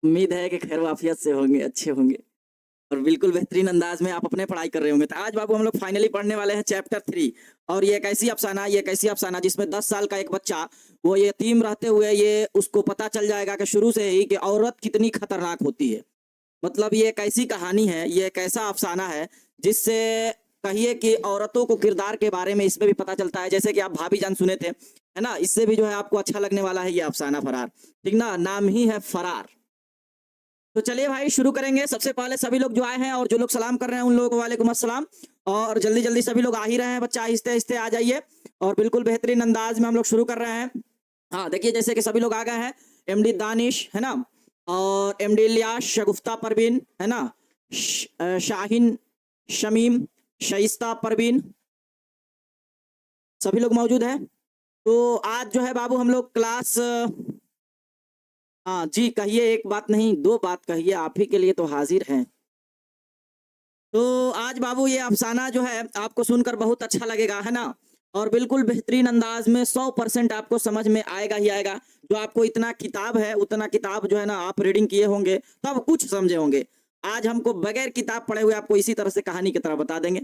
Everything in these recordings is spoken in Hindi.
उम्मीद है कि खैर वाफियत से होंगे, अच्छे होंगे और बिल्कुल बेहतरीन अंदाज में आप अपने पढ़ाई कर रहे होंगे। तो आज बाबू हम लोग फाइनली पढ़ने वाले हैं चैप्टर 3 और ये एक ऐसी अफसाना जिसमें 10 साल का एक बच्चा वो यतीम रहते हुए ये उसको पता चल जाएगा कि शुरू से ही कि औरत कितनी खतरनाक होती है। मतलब ये एक ऐसी कहानी है, ये एक ऐसा अफसाना है जिससे कहिए कि औरतों को किरदार के बारे में इसमें भी पता चलता है। जैसे कि आप भाभी जान सुने थे, है ना? इससे भी जो है आपको अच्छा लगने वाला है ये अफसाना फरार। ठीक ना? नाम ही है फरार। तो चलिए भाई शुरू करेंगे। सबसे पहले सभी लोग जो आए हैं और जो लोग सलाम कर रहे हैं उन लोगों को वालेकुम अस्सलाम। और जल्दी-जल्दी सभी लोग आ ही रहे हैं, बच्चा आहिस्ते-आहिस्ते आ जाइए और बिल्कुल बेहतरीन अंदाज में हम लोग शुरू कर रहे हैं। हाँ, देखिए जैसे कि सभी लोग आ गए हैं। एमडी दानिश, है ना? और एमडी इलियास, शगुफ्ता परवीन, है ना? शाहीन शमीम, शाइस्ता परवीन, सभी लोग मौजूद हैं। तो आज जो है बाबू हम लोग क्लास हाँ जी, कहिए, एक बात नहीं, 2 बात कहिए, आप ही के लिए तो हाज़िर हैं। तो आज बाबू ये अफ़साना जो है आपको सुनकर बहुत अच्छा लगेगा, है ना? और बिल्कुल बेहतरीन अंदाज़ में 100% आपको समझ में आएगा ही आएगा। जो आपको इतना किताब है, उतना किताब जो है ना आप रीडिंग किए होंगे, तब कुछ समझे होंगे। आज हमको बगैर किताब पढ़े हुए आपको इसी तरह से कहानी की तरह बता देंगे।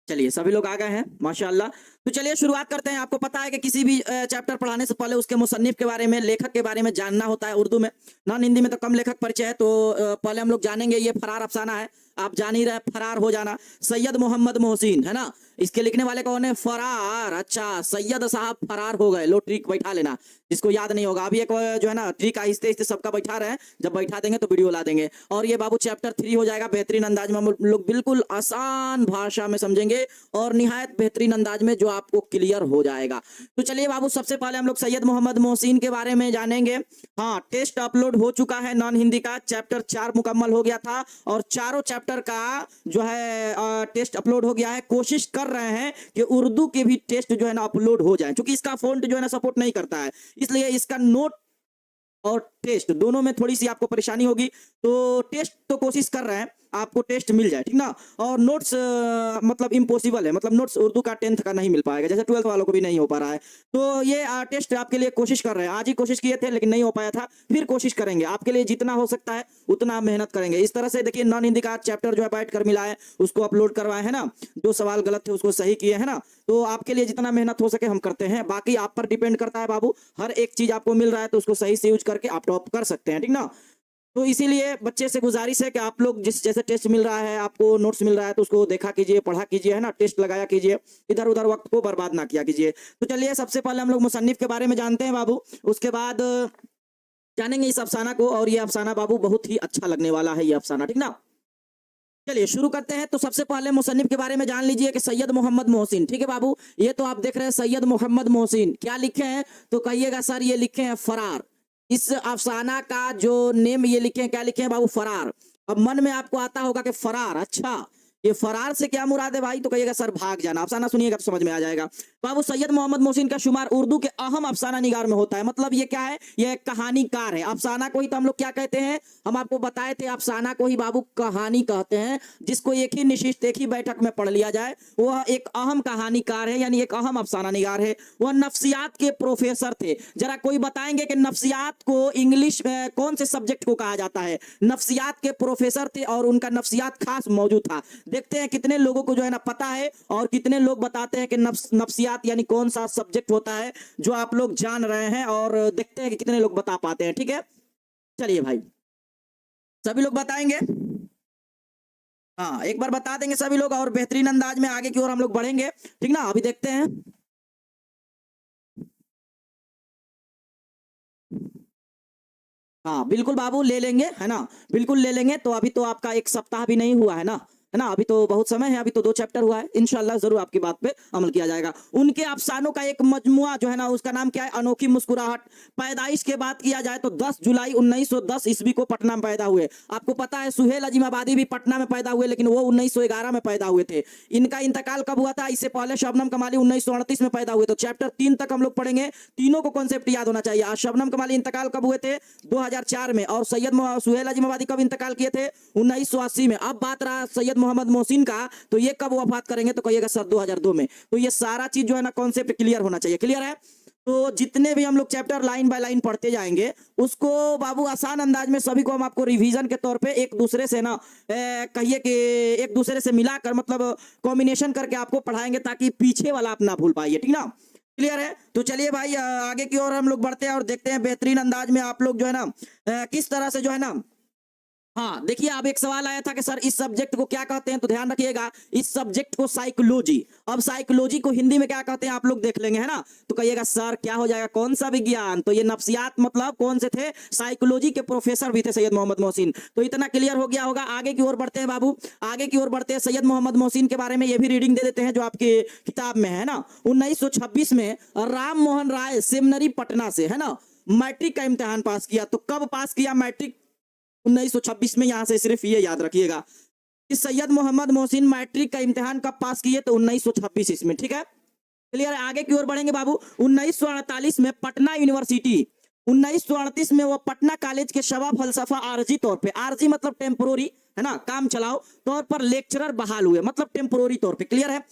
चलिए, सभी लोग आ गए हैं, माशाअल्लाह। तो चलिए शुरुआत करते हैं। आपको पता है कि किसी भी चैप्टर पढ़ाने से पहले उसके मुसन्निफ़ के बारे में, लेखक के बारे में जानना होता है उर्दू में। नॉन हिंदी में तो कम लेखक परिचय है, तो पहले हम लोग जानेंगे ये फरार अफ़साना है। आप जान ही रहे फरार हो जाना। सैयद मोहम्मद मोहसिन, है ना? इसके लिखने वाले कौन है? फरार। अच्छा, सैयद साहब फरार हो गए। लो ट्रिक बैठा लेना, जिसको याद नहीं होगा। अभी एक जो है ना ट्रिक आहिस्ते-आहिस्ते सबका बैठा रहे हैं, जब बैठा देंगे तो वीडियो ला देंगे। और ये बाबू चैप्टर 3 हो जाएगा बेहतरीन अंदाज में। हम लोग बिल्कुल आसान भाषा में समझेंगे और निहायत बेहतरीन अंदाज में जो आपको क्लियर हो जाएगा। तो चलिए बाबू सबसे पहले हम लोग सैयद मोहम्मद मोहसिन के बारे में जानेंगे। हाँ, टेस्ट अपलोड हो चुका है नॉन हिंदी का। चैप्टर 4 मुकम्मल हो गया था और चारों चैप्टर का जो है टेस्ट अपलोड हो गया है। कोशिश कर रहे हैं कि उर्दू के भी टेस्ट जो है ना अपलोड हो जाए, क्योंकि इसका फ़ॉन्ट जो है ना सपोर्ट नहीं करता है। इसलिए इसका नोट और टेस्ट दोनों में थोड़ी-सी आपको परेशानी होगी। तो टेस्ट तो कोशिश कर रहे हैं, आपको टेस्ट मिल जाए, ठीक ना? और नोट्स मतलब इम्पॉसिबल है, मतलब नोट्स उर्दू का 10th का नहीं मिल पाएगा, जैसे 12th वालों को भी नहीं हो पा रहा है। तो ये टेस्ट आपके लिए कोशिश कर रहे हैं। आज ही कोशिश किए थे लेकिन नहीं हो पाया था, फिर कोशिश करेंगे। आपके लिए जितना हो सकता है उतना मेहनत करेंगे। इस तरह से देखिए नॉन हिंदी का चैप्टर जो है बैठ कर मिला है, उसको अपलोड करवाए, है ना? जो सवाल गलत थे उसको सही किए, है ना? तो आपके लिए जितना मेहनत हो सके हम करते हैं। बाकी आप पर डिपेंड करता है बाबू। हर एक चीज़ आपको मिल रहा है तो उसको सही से यूज़ करके आप टॉप कर सकते हैं, ठीक ना? तो इसीलिए बच्चे से गुज़ारिश है कि आप लोग जिस जैसे टेस्ट मिल रहा है, आपको नोट्स मिल रहा है तो उसको देखा कीजिए, पढ़ा कीजिए, है ना? टेस्ट लगाया कीजिए, इधर-उधर वक़्त को बर्बाद ना किया कीजिए। तो चलिए सबसे पहले हम लोग मुसन्निफ़ के बारे में जानते हैं बाबू, उसके बाद जानेंगे इस अफ़साना को। और ये अफ़साना बाबू बहुत ही अच्छा लगने वाला है ये अफ़साना, ठीक ना? चलिए शुरू करते हैं। तो सबसे पहले मुसन्निफ़ के बारे में जान लीजिए कि सैयद मोहम्मद मोहसिन, ठीक है बाबू? ये तो आप देख रहे हैं सैयद मोहम्मद मोहसिन। क्या लिखे हैं? तो कहिएगा सर ये लिखे हैं फरार। इस अफ़साना का जो नेम ये लिखे हैं, क्या लिखे हैं बाबू? फरार। अब मन में आपको आता होगा कि फरार, अच्छा ये फरार से क्या मुराद है भाई? तो कहिएगा सर भाग जाना। अफ़साना सुनिएगा तो समझ में आ जाएगा। बाबू सैयद मोहम्मद मोहसिन का शुमार उर्दू के अहम अफ़साना निगार में होता है। मतलब ये क्या है? ये एक कहानीकार है। अफ़साना को ही तो हम लोग क्या कहते हैं? हम आपको बताए थे अफ़साना को ही बाबू कहानी कहते हैं। जिसको एक ही निशिस्त, एक ही बैठक में पढ़ लिया जाए, वह एक अहम कहानीकार है, यानी एक अहम अफ़साना निगार है। वह नफ्सियात के प्रोफेसर थे। जरा कोई बताएंगे कि नफ्सियात को इंग्लिश में कौन से सब्जेक्ट को कहा जाता है? नफ्सियात के प्रोफेसर थे और उनका नफ्सियात खास मौजूद था। देखते हैं कितने लोगों को जो है ना पता है और कितने लोग बताते हैं कि नफ्सियात यानी कौन सा सब्जेक्ट होता है जो आप लोग जान रहे हैं, और देखते हैं कि कितने लोग बता पाते हैं, ठीक है? चलिए भाई, सभी लोग बताएंगे? हाँ, एक बार बता देंगे सभी लोग और बेहतरीन अंदाज में आगे की ओर हम लोग बढ़ेंगे, ठीक ना? अभी देखते हैं। हाँ, बिल्कुल बाबू ले लेंगे, है ना? बिल्कुल ले लेंगे। तो अभी तो आपका 1 सप्ताह भी नहीं हुआ है ना? है ना? अभी तो बहुत समय है, अभी तो 2 चैप्टर हुआ है। इंशाअल्लाह ज़रूर आपकी बात पे अमल किया जाएगा। उनके अफ़सानों का एक मजमुआ जो है ना उसका नाम क्या है? अनोखी मुस्कुराहट। पैदाइश की बात किया जाए तो 10 जुलाई 1910 ईस्वी को पटना में पैदा हुए। आपको पता है सुहेल अज़ीमाबादी भी पटना में पैदा हुए, लेकिन वो 1911 में पैदा हुए थे। इनका इंतकाल कब हुआ था? इससे पहले शबनम कमाली 1938 में पैदा हुए। तो चैप्टर 3 तक हम लोग पढ़ेंगे। तीनों को कॉन्सेप्ट याद होना चाहिए। शबनम कमाली इंतकाल कब हुए थे? 2004 में। और सुहेल अज़ीमाबादी कब इंतकाल किए थे? 1980 में। अब बात रहा सैयद मोहम्मद मोहसिन का, तो ये कब वफात करेंगे? तो कहिएगा सर 2002 में। तो ये सारा चीज जो है ना कॉन्सेप्ट क्लियर होना चाहिए। क्लियर है? तो जितने भी हम लोग चैप्टर लाइन बाय लाइन पढ़ते जाएंगे उसको बाबू आसान अंदाज में सभी को हम आपको रिवीजन के तौर पे एक दूसरे से ना कहिए कि एक दूसरे से मिलाकर मतलब कॉम्बिनेशन करके आपको पढ़ाएंगे ताकि पीछे वाला आप ना भूल पाइए, ठीक ना। क्लियर है। तो चलिए भाई आगे की ओर हम लोग बढ़ते हैं और देखते हैं बेहतरीन अंदाज में आप लोग जो है ना किस तरह से जो है ना। हाँ देखिए, अब एक सवाल आया था कि सर इस सब्जेक्ट को क्या कहते हैं, तो ध्यान रखिएगा इस सब्जेक्ट को साइकोलॉजी। अब साइकोलॉजी को हिंदी में क्या कहते हैं आप लोग देख लेंगे, है ना। तो कहिएगा सर क्या हो जाएगा, कौन सा विज्ञान, तो ये नफ्सियात मतलब कौन से थे, साइकोलॉजी के प्रोफेसर भी थे सैयद मोहम्मद मोहसिन। तो इतना क्लियर हो गया होगा। आगे की ओर बढ़ते हैं बाबू, आगे की ओर बढ़ते हैं। सैयद मोहम्मद मोहसिन के बारे में ये भी रीडिंग दे देते हैं जो आपकी किताब में है ना। 1926 में राम मोहन राय सेमिनरी पटना से, है ना, मैट्रिक का इम्तिहान पास किया। तो कब पास किया मैट्रिक, 1926 में। यहां से सिर्फ ये याद रखिएगा कि सैयद मोहम्मद मोहसिन मैट्रिक का इम्तिहान कब पास किए, तो 1926 इसमें, ठीक है। क्लियर है। आगे की ओर बढ़ेंगे बाबू। 1948 में पटना यूनिवर्सिटी, 1938 में वो पटना कॉलेज के शबा फलसफा आरजी तौर पे, आरजी मतलब टेम्पोररी, है ना, काम चलाओ तौर पर लेक्चरर बहाल हुए, मतलब टेम्पोररी तौर पे। क्लियर है।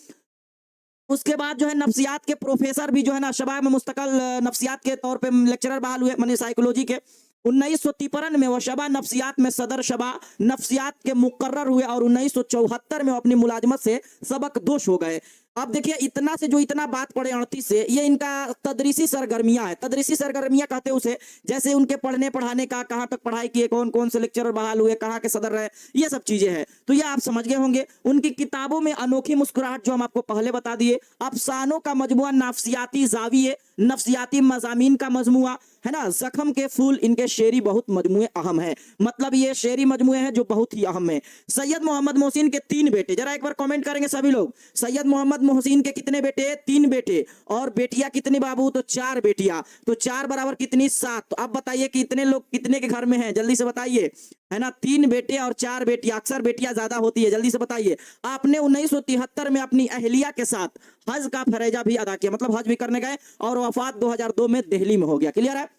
उसके बाद जो है नफ्सियात के प्रोफेसर भी जो है ना शबा में मुस्तकल नफ्सियात के तौर पे लेक्चरर बहाल हुए, माने साइकोलॉजी के। 1953 में वो शबा नफ्सियात में सदर शबा नफ्सियात के मुकर्रर हुए और 1974 में वो अपनी मुलाजमत से सबक दोष हो गए। अब देखिए इतना से जो इतना बात पढ़े 38 से, ये इनका तदरीसी सरगर्मियां है। तदरीसी सरगर्मियां कहते हैं उसे, जैसे उनके पढ़ने पढ़ाने का, कहाँ तक पढ़ाई किए, कौन कौन से लेक्चरर बहाल हुए, कहाँ के सदर रहे, ये सब चीजें हैं। तो ये आप समझ गए होंगे। उनकी किताबों में अनोखी मुस्कुराहट जो हम आपको पहले बता दिए, अफसानों का मजमुआ, नफ्सियाती जाविये, नफ्सियाती मजामीन का मजमुआ, है ना, जख्म के फूल, इनके शेरी बहुत मजमुए अहम है। मतलब ये शेरी मजमुए हैं जो बहुत ही अहम है। सैयद मोहम्मद मोहसिन के 3 बेटे, जरा एक बार कमेंट करेंगे सभी लोग। सैयद मोहम्मद मोहसिन के कितने बेटे, 3 बेटे, और बेटियां कितनी बाबू, तो 4 बेटियां। तो 4 बराबर कितनी, 7। तो अब बताइए कि इतने लोग कितने के घर में हैं, जल्दी से बताइए, है ना। 3 बेटे और 4 बेटियां, अक्सर बेटियां ज्यादा होती है, जल्दी से बताइए। आपने 1973 में अपनी अहलिया के साथ हज का फरेजा भी अदा किया, मतलब हज भी करने गए, और वफात 2002 में दिल्ली में हो गया। क्लियर है।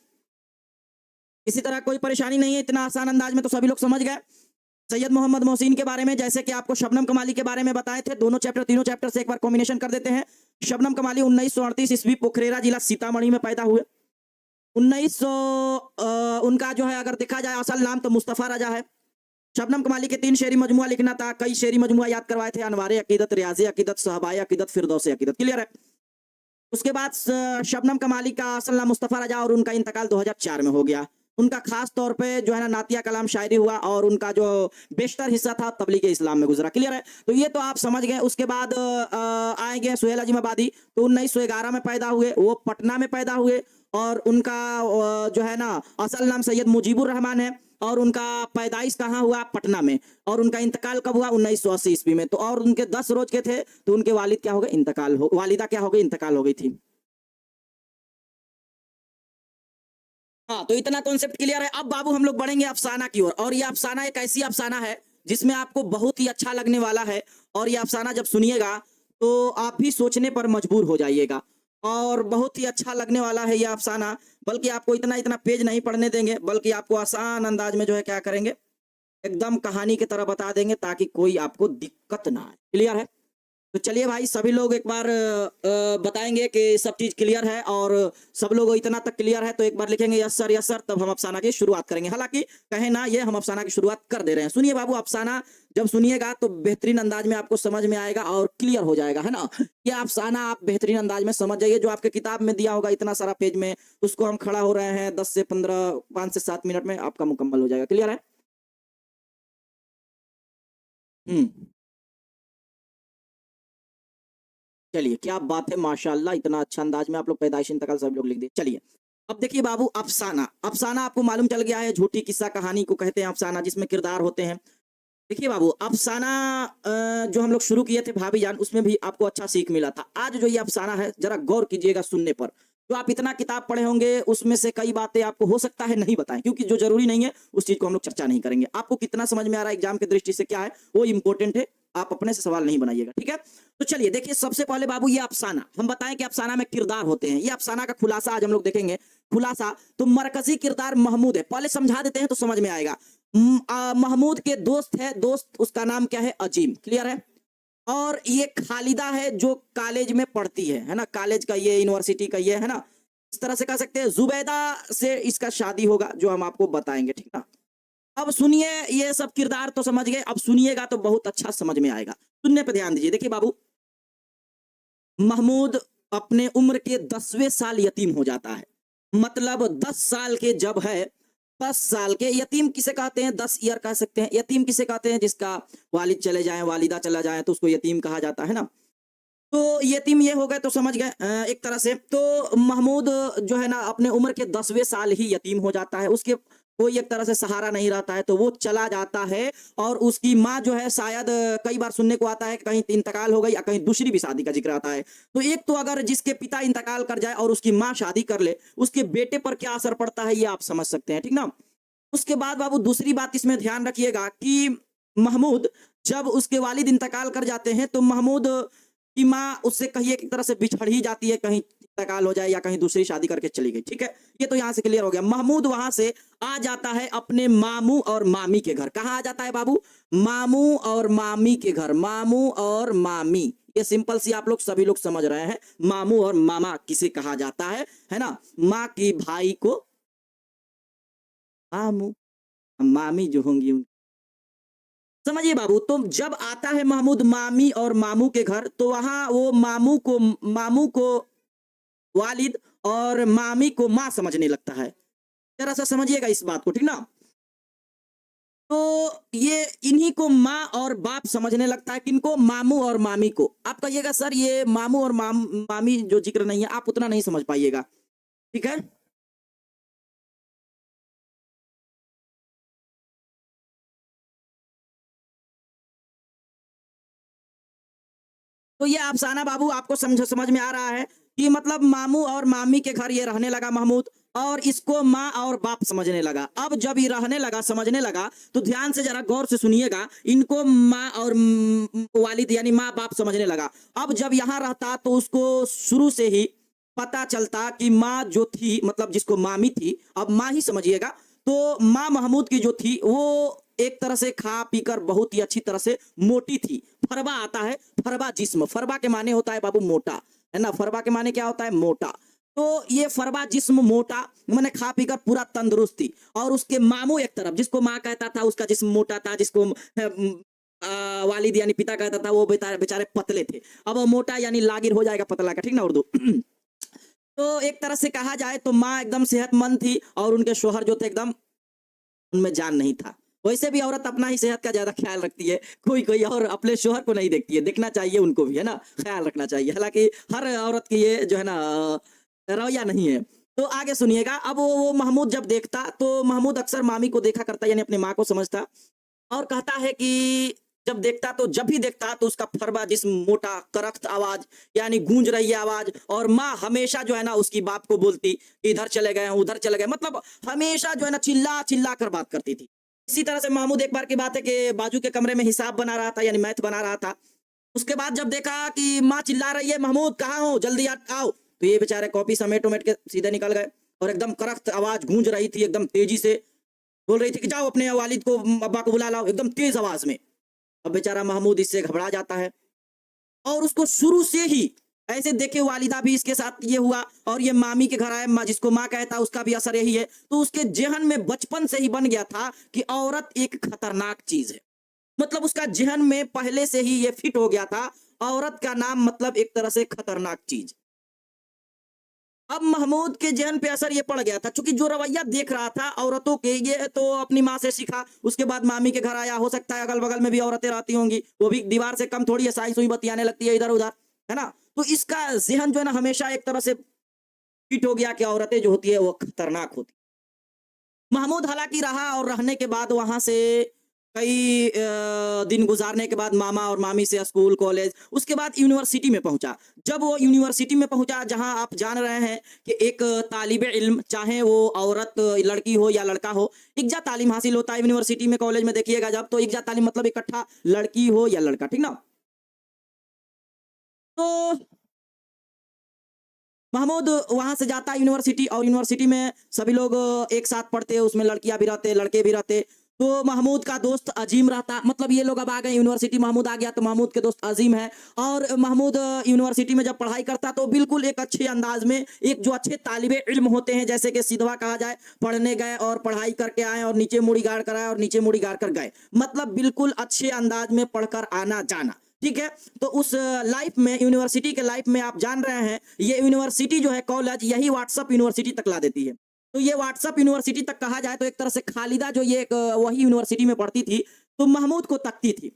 इसी तरह कोई परेशानी नहीं है, इतना आसान अंदाज में तो सभी लोग समझ गए सैयद मोहम्मद मोहसिन के बारे में। जैसे कि आपको शबनम कमाली के बारे में बताए थे, दोनों चैप्टर, तीनों चैप्टर से एक बार कॉम्बिनेशन कर देते हैं। शबनम कमाली 1938 ईस्वी पोखरेरा जिला सीतामढ़ी में पैदा हुए। 1900 उनका जो है अगर देखा जाए असल नाम तो मुस्तफा रजा है। शबनम कमाली के 3 शेरी मजमुआ लिखना था, कई शेरी मजमुआ याद करवाए थे, अनवारे अकीदत, रियाज़े अकीदत, सहबाए अकीदत, फिरदौसे अकीदत। क्लियर है। उसके बाद शबनम कमाली का असल नाम मुस्तफा रजा और उनका इंतकाल 2004 में हो गया। उनका खास तौर पे जो है ना नातिया कलाम शायरी हुआ और उनका जो बेशतर हिस्सा था तबलीग इस्लाम में गुजरा। क्लियर है। तो ये तो आप समझ गए। उसके बाद आएंगे सुहेल अजीमाबादी, तो 1911 में पैदा हुए, वो पटना में पैदा हुए, और उनका जो है ना असल नाम सैयद मुजीबुर रहमान है, और उनका पैदाइश कहाँ हुआ, पटना में, और उनका इंतकाल कब हुआ, 1980 ईस्वी में। तो और उनके 10 रोज के थे, तो उनके वालिद क्या हो गए, इंतकाल हो, वालिदा क्या हो गई, इंतकाल हो गई थी। हाँ, तो इतना कॉन्सेप्ट क्लियर है। अब बाबू हम लोग बढ़ेंगे अफसाना की ओर, और ये अफसाना एक ऐसी अफसाना है जिसमें आपको बहुत ही अच्छा लगने वाला है, और ये अफसाना जब सुनिएगा तो आप भी सोचने पर मजबूर हो जाइएगा, और बहुत ही अच्छा लगने वाला है ये अफसाना। बल्कि आपको इतना इतना पेज नहीं पढ़ने देंगे, बल्कि आपको आसान अंदाज में जो है क्या करेंगे, एकदम कहानी की तरह बता देंगे ताकि कोई आपको दिक्कत ना आए। क्लियर है। तो चलिए भाई सभी लोग एक बार बताएंगे कि सब चीज क्लियर है, और सब लोग इतना तक क्लियर है तो एक बार लिखेंगे यस सर, तब हम अफसाना की शुरुआत करेंगे। हालांकि कहे ना, ये हम अफसाना की शुरुआत कर दे रहे हैं। सुनिए बाबू, अफसाना जब सुनिएगा तो बेहतरीन अंदाज में आपको समझ में आएगा और क्लियर हो जाएगा, है ना। ये अफसाना आप बेहतरीन अंदाज में समझ जाइए। जो आपके किताब में दिया होगा इतना सारा पेज में, उसको हम खड़ा हो रहे हैं 10 से 15, 5 से 7 मिनट में आपका मुकम्मल हो जाएगा। क्लियर है। हम्म। चलिए क्या बात है, माशाल्लाह, इतना अच्छा अंदाज में आप लोग पैदाइश इंतकाल सब लोग लिख दिए। चलिए अब देखिए बाबू, अफसाना, अफसाना आपको मालूम चल गया है, झूठी किस्सा कहानी को कहते हैं अफसाना, जिसमें किरदार होते हैं। देखिए बाबू, अफसाना जो हम लोग शुरू किए थे भाभी जान, उसमें भी आपको अच्छा सीख मिला था। आज जो ये अफसाना है जरा गौर कीजिएगा सुनने पर। जो आप इतना किताब पढ़े होंगे उसमें से कई बातें आपको हो सकता है नहीं बताएं, क्योंकि जो जरूरी नहीं है उस चीज को हम लोग चर्चा नहीं करेंगे। आपको कितना समझ में आ रहा है एग्जाम की दृष्टि से क्या है वो इंपॉर्टेंट है, आप अपने से सवाल नहीं बनाइएगा, ठीक है। तो चलिए देखिए, सबसे पहले बाबू ये अफसाना हम बताएं कि अफसाना में किरदार होते हैं। ये अफसाना का खुलासा आज हम लोग देखेंगे। खुलासा तो मरकजी किरदार महमूद है, पहले समझा देते हैं तो समझ में आएगा। महमूद के दोस्त है, दोस्त उसका नाम क्या है, अजीम। क्लियर है। और ये खालिदा है जो कॉलेज में पढ़ती है ना, कॉलेज का ये, यूनिवर्सिटी का ये, है ना। इस तरह से कह सकते हैं जुबैदा से इसका शादी होगा, जो हम आपको बताएंगे, ठीक ना। अब सुनिए, ये सब किरदार तो समझ गए, अब सुनिएगा तो बहुत अच्छा समझ में आएगा। सुनने पे ध्यान दीजिए। देखिए बाबू, महमूद अपने उम्र के 10वें साल यतीम हो जाता है। मतलब 10 साल के जब है, 10 साल के यतीम किसे कहते हैं, 10 ईयर कह सकते हैं। यतीम किसे कहते हैं, जिसका वालिद चले जाएं, वालिदा चला जाए तो उसको यतीम कहा जाता है ना। तो यतीम ये हो गए तो समझ गए एक तरह से। तो महमूद जो है ना अपने उम्र के 10वें साल ही यतीम हो जाता है। उसके कोई एक तरह से सहारा नहीं रहता है, तो वो चला जाता है। और उसकी माँ जो है शायद कई बार सुनने को आता है कि कहीं इंतकाल हो गई या कहीं दूसरी भी शादी का जिक्र आता है। तो एक तो अगर जिसके पिता इंतकाल कर जाए और उसकी माँ शादी कर ले, उसके बेटे पर क्या असर पड़ता है ये आप समझ सकते हैं, ठीक ना। उसके बाद बाबू दूसरी बात इसमें ध्यान रखिएगा कि महमूद जब उसके वालिद इंतकाल कर जाते हैं तो महमूद कि माँ उससे कहीं एक तरह से बिछड़ ही जाती है, कहीं इंतकाल हो जाए या कहीं दूसरी शादी करके चली गई, ठीक है। ये तो यहाँ से क्लियर हो गया। महमूद वहां से आ जाता है अपने मामू और मामी के घर। कहाँ आ जाता है बाबू, मामू और मामी के घर। मामू और मामी, ये सिंपल सी आप लोग सभी लोग समझ रहे हैं। मामू और मामा किसे कहा जाता है ना। माँ की भाई को मामू, मामी जो होंगी समझिए बाबू। तो जब आता है महमूद मामी और मामू के घर, तो वहां वो मामू को वालिद और मामी को माँ समझने लगता है। जरा सा समझिएगा इस बात को, ठीक ना। तो ये इन्हीं को माँ और बाप समझने लगता है। किनको, मामू और मामी को। आप कहिएगा सर ये मामू और मामी जो जिक्र नहीं है, आप उतना नहीं समझ पाइएगा, ठीक है। तो ये अफसाना बाबू आपको समझ में आ रहा है कि मतलब मामू और मामी के घर ये रहने लगा महमूद, और इसको माँ और बाप समझने लगा। अब जब ये रहने लगा, समझने लगा, तो ध्यान से जरा गौर से सुनिएगा। इनको माँ और वालिद यानी माँ बाप समझने लगा। अब जब यहाँ रहता तो उसको शुरू से ही पता चलता कि माँ जो थी, मतलब जिसको मामी थी, अब माँ ही समझिएगा। तो माँ महमूद की जो थी वो एक तरह से खा पीकर बहुत ही अच्छी तरह से मोटी थी। फरबा आता है, फरबा जिस्म, फरबा के माने होता है बाबू मोटा, है ना। फरबा के माने क्या होता है, मोटा। तो ये फरबा जिस्म मोटा, मैंने खा पीकर पूरा तंदुरुस्त थी। और उसके मामू एक तरफ, जिसको माँ कहता था, उसका जिस्म मोटा था, जिसको वालिद यानी पिता कहता था, वो बेचारे पतले थे। अब वो मोटा यानी लागिर हो जाएगा पतला का, ठीक ना उर्दू। तो एक तरह से कहा जाए तो माँ एकदम सेहतमंद थी और उनके शोहर जो थे एकदम, उनमें जान नहीं था। वैसे भी औरत अपना ही सेहत का ज्यादा ख्याल रखती है, कोई कोई और अपने शोहर को नहीं देखती है। देखना चाहिए उनको भी, है ना, ख्याल रखना चाहिए। हालांकि हर औरत की ये जो है ना रवैया नहीं है। तो आगे सुनिएगा। अब वो महमूद जब देखता तो महमूद अक्सर मामी को देखा करता, यानी अपनी माँ को समझता, और कहता है कि जब भी देखता तो उसका फरबा जिस्म मोटा, करख्त आवाज यानी गूंज रही है आवाज। और माँ हमेशा जो है ना उसकी बाप को बोलती कि इधर चले गए उधर चले गए, मतलब हमेशा जो है ना चिल्ला चिल्ला कर बात करती थी। इसी तरह से महमूद एक बार की बात है कि बाजू के कमरे में हिसाब बना रहा था, यानी मैथ बना रहा था। उसके बाद जब देखा कि माँ चिल्ला रही है, महमूद कहाँ हो, जल्दी आओ, तो ये बेचारे कॉपी समेट उमेट के सीधे निकल गए। और एकदम करख्त आवाज गूंज रही थी, एकदम तेजी से बोल रही थी कि जाओ अपने वालिद को, अब्बा को बुला लाओ, एकदम तेज आवाज में। अब बेचारा महमूद इससे घबरा जाता है। और उसको शुरू से ही ऐसे देखे, वालिदा भी इसके साथ ये हुआ, और ये मामी के घर आए, जिसको माँ कहता, उसका भी असर यही है। तो उसके जहन में बचपन से ही बन गया था कि औरत एक खतरनाक चीज है। मतलब उसका जहन में पहले से ही ये फिट हो गया था, औरत का नाम मतलब एक तरह से खतरनाक चीज। अब महमूद के जहन पे असर ये पड़ गया था, क्योंकि जो रवैया देख रहा था औरतों के, ये तो अपनी माँ से सीखा। उसके बाद मामी के घर आया, हो सकता है अगल बगल में भी औरतें रहती होंगी, वो भी दीवार से कम थोड़ी है, साई सुई बतियाने लगती है इधर उधर, है ना। तो इसका जहन जो है ना हमेशा एक तरह से फिट हो गया कि औरतें जो होती है वो खतरनाक होती। महमूद हालांकि रहा, और रहने के बाद वहां से कई दिन गुजारने के बाद मामा और मामी से स्कूल कॉलेज, उसके बाद यूनिवर्सिटी में पहुंचा। जब वो यूनिवर्सिटी में पहुंचा, जहां आप जान रहे हैं कि एक तालिबे इल्म, चाहे वो औरत लड़की हो या लड़का हो, इक्जा तालीम हासिल होता है यूनिवर्सिटी में, कॉलेज में देखिएगा जब, तो इक्जा तालीम मतलब इकट्ठा, लड़की हो या लड़का, ठीक ना। तो महमूद वहां से जाता है यूनिवर्सिटी, और यूनिवर्सिटी में सभी लोग एक साथ पढ़ते हैं, उसमें लड़कियां भी रहते, लड़के भी रहते। तो महमूद का दोस्त अजीम रहता, मतलब ये लोग अब आ गए यूनिवर्सिटी, महमूद आ गया तो महमूद के दोस्त अजीम है। और महमूद यूनिवर्सिटी में जब पढ़ाई करता तो बिल्कुल एक अच्छे अंदाज में, एक जो अच्छे तालिबे इल्म होते हैं, जैसे कि सीधवा कहा जाए, पढ़ने गए और पढ़ाई करके आए और नीचे मुड़ी गाड़ कर आए और नीचे मुड़ी गाड़ कर गए, मतलब बिल्कुल अच्छे अंदाज में पढ़कर आना जाना। ठीक है, तो उस लाइफ में, यूनिवर्सिटी के लाइफ में आप जान रहे हैं, ये यूनिवर्सिटी जो है, कॉलेज, यही व्हाट्सअप यूनिवर्सिटी तक ला देती है। तो ये व्हाट्सअप यूनिवर्सिटी तक कहा जाए तो एक तरह से खालिदा जो ये वही यूनिवर्सिटी में पढ़ती थी, तो महमूद को तकती थी,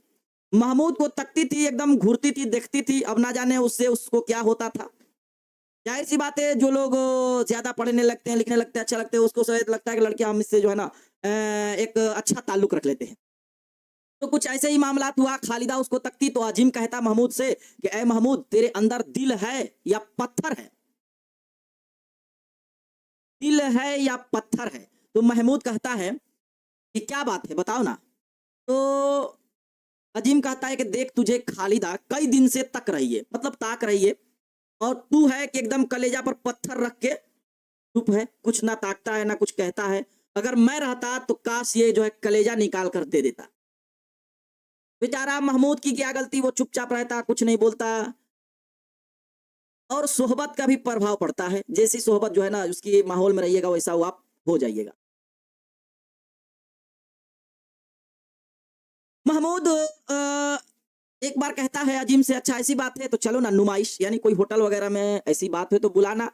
महमूद को तकती थी, एकदम घूरती थी, देखती थी। अब ना जाने उससे उसको क्या होता था। जाहिर सी बात है, जो लोग ज्यादा पढ़ने लगते हैं, लिखने लगते हैं, अच्छा लगते हैं, उसको शायद लगता है कि लड़कियां हम इससे जो है ना एक अच्छा ताल्लुक रख लेते हैं। तो कुछ ऐसे ही मामला हुआ, खालिदा उसको तकती तो अजीम कहता महमूद से कि ए महमूद, तेरे अंदर दिल है या पत्थर है, दिल है या पत्थर है। तो महमूद कहता है कि क्या बात है, बताओ ना। तो अजीम कहता है कि देख, तुझे खालिदा कई दिन से तक रही है, मतलब ताक रही है, और तू है कि एकदम कलेजा पर पत्थर रख के चुप है, कुछ ना ताकता है ना कुछ कहता है। अगर मैं रहता तो काश ये जो है कलेजा निकाल कर दे देता। बेचारा महमूद की क्या गलती, वो चुपचाप रहता, कुछ नहीं बोलता। और सोहबत का भी प्रभाव पड़ता है, जैसी सोहबत जो है ना उसकी माहौल में रहिएगा, वैसा वो आप हो जाइएगा। महमूद एक बार कहता है अजीम से, अच्छा ऐसी बात है तो चलो ना नुमाइश, यानी कोई होटल वगैरह में ऐसी बात है तो बुलाना,